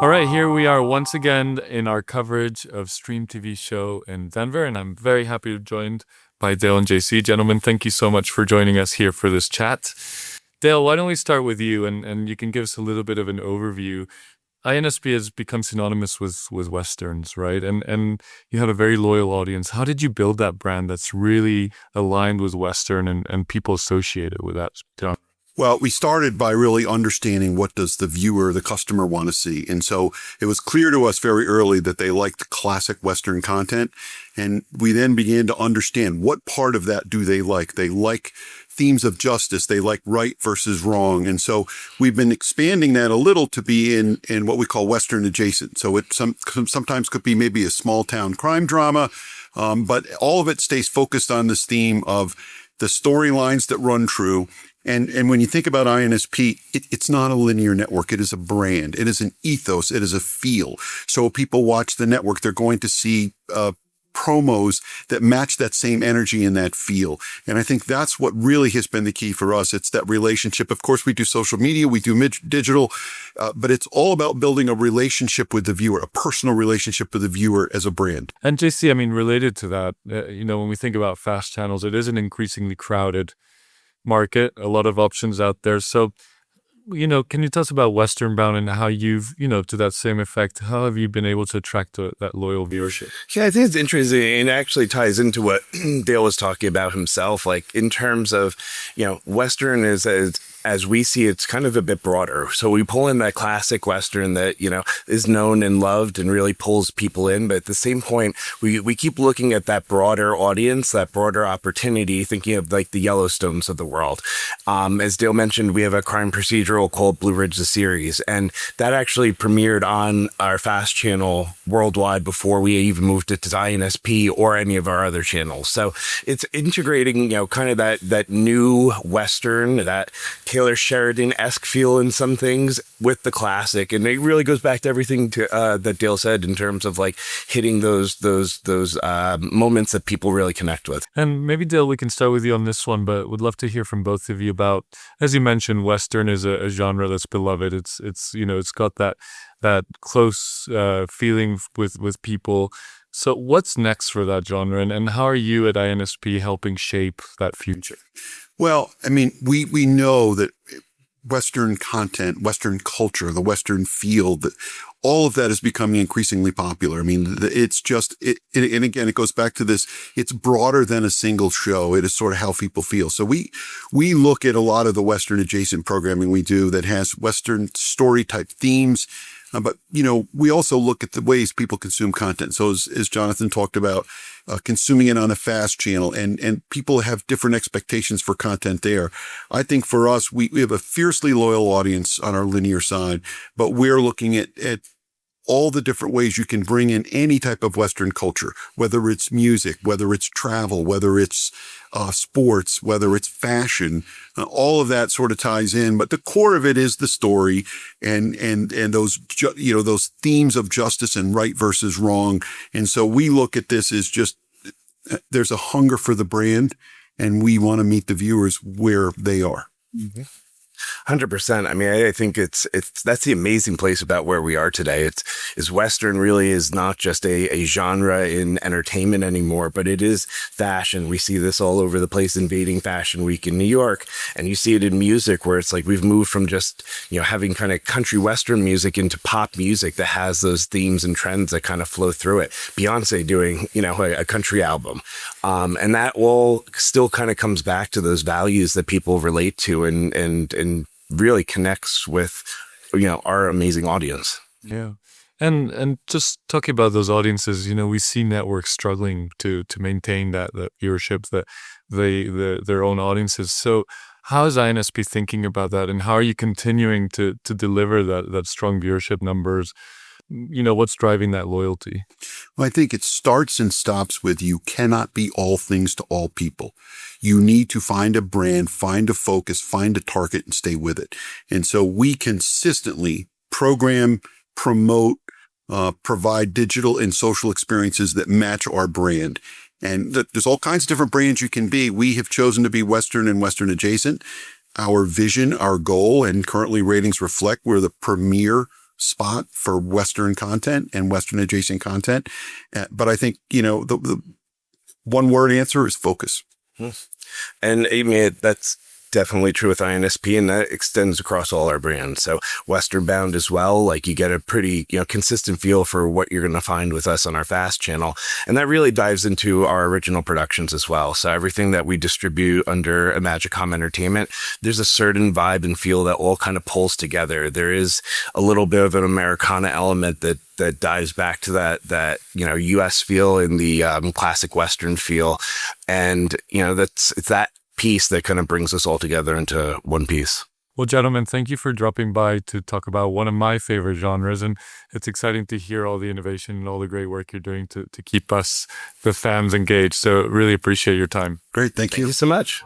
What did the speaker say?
All right, here we are once again in our coverage of StreamTV show in Denver, and I'm very happy to be joined by Dale and JC. Gentlemen, thank you so much for joining us here for this chat. Dale, why don't we start with you, and you can give us a little bit of an overview. INSP has become synonymous with Westerns, right? And you have a very loyal audience. How did you build that brand that's really aligned with Western and people associated with that genre? Well, we started by really understanding what does the viewer, the customer want to see. And so it was clear to us very early that they liked classic Western content. And we then began to understand what part of that do they like. They like themes of justice. They like right versus wrong. And so we've been expanding that a little to be in what we call Western adjacent. So it sometimes could be maybe a small town crime drama, but all of it stays focused on this theme of the storylines that run true. And when you think about INSP, it's not a linear network. It is a brand. It is an ethos. It is a feel. So people watch the network, they're going to see promos that match that same energy and that feel. And I think that's what really has been the key for us. It's that relationship. Of course, we do social media, we do digital, but it's all about building a relationship with the viewer, a personal relationship with the viewer as a brand. And JC, I mean, related to that, when we think about fast channels, it is an increasingly crowded market, a lot of options out there. So, can you tell us about Western Bound and how you've, to that same effect, how have you been able to attract that loyal viewership? Yeah, I think it's interesting, and it actually ties into what Dale was talking about himself. Like in terms of, Western is as we see, it's kind of a bit broader. So we pull in that classic Western that, is known and loved and really pulls people in. But at the same point, we keep looking at that broader audience, that broader opportunity, thinking of like the Yellowstones of the world. As Dale mentioned, we have a crime procedural called Blue Ridge the Series, and that actually premiered on our Fast channel worldwide before we even moved it to INSP or any of our other channels. So it's integrating, kind of that new Western, that Taylor Sheridan-esque feel in some things with the classic. And it really goes back to everything that Dale said in terms of like hitting those moments that people really connect with. And maybe, Dale, we can start with you on this one, but would love to hear from both of you about, as you mentioned, Western is a genre that's beloved. It's got that close feeling with people. So what's next for that genre, and how are you at INSP helping shape that future? Well, I mean, we know that Western content, Western culture, the Western field, all of that is becoming increasingly popular. I mean, it's just, and again, it goes back to this, it's broader than a single show. It is sort of how people feel. So we look at a lot of the Western adjacent programming we do that has Western story type themes. But, we also look at the ways people consume content. So as Jonathan talked about, consuming it on a fast channel, and people have different expectations for content there. I think for us, we have a fiercely loyal audience on our linear side, but we're looking at all the different ways you can bring in any type of Western culture, whether it's music, whether it's travel, whether it's sports, whether it's fashion, all of that sort of ties in. But the core of it is the story and those, those themes of justice and right versus wrong. And so we look at this as just, there's a hunger for the brand, and we want to meet the viewers where they are. Mm-hmm. 100%. I mean, I think it's that's the amazing place about where we are today. Is Western really is not just a genre in entertainment anymore, but it is fashion. We see this all over the place, invading Fashion Week in New York, and you see it in music, where it's like we've moved from just having kind of country Western music into pop music that has those themes and trends that kind of flow through it. Beyonce doing a country album, and that all still kind of comes back to those values that people relate to and really connects with, our amazing audience. Yeah. And just talking about those audiences, we see networks struggling to maintain that viewership, their own audiences. So how is INSP thinking about that, and how are you continuing to deliver that strong viewership numbers? What's driving that loyalty? Well, I think it starts and stops with you cannot be all things to all people. You need to find a brand, find a focus, find a target, and stay with it. And so we consistently program, promote, provide digital and social experiences that match our brand. And there's all kinds of different brands you can be. We have chosen to be Western and Western adjacent. Our vision, our goal, and currently ratings reflect we're the premier spot for Western content and Western adjacent content. But I think, the one word answer is focus. And I mean, that's definitely true with INSP, and that extends across all our brands. So Western Bound as well, like you get a pretty, consistent feel for what you're going to find with us on our FAST channel. And that really dives into our original productions as well. So everything that we distribute under Imagicomm Entertainment, there's a certain vibe and feel that all kind of pulls together. There is a little bit of an Americana element that dives back to that US feel and the classic Western feel. And, it's that piece that kind of brings us all together into one piece. Well, gentlemen, thank you for dropping by to talk about one of my favorite genres. And it's exciting to hear all the innovation and all the great work you're doing to keep us, the fans, engaged. So really appreciate your time. Great. Thank you Thank you so much.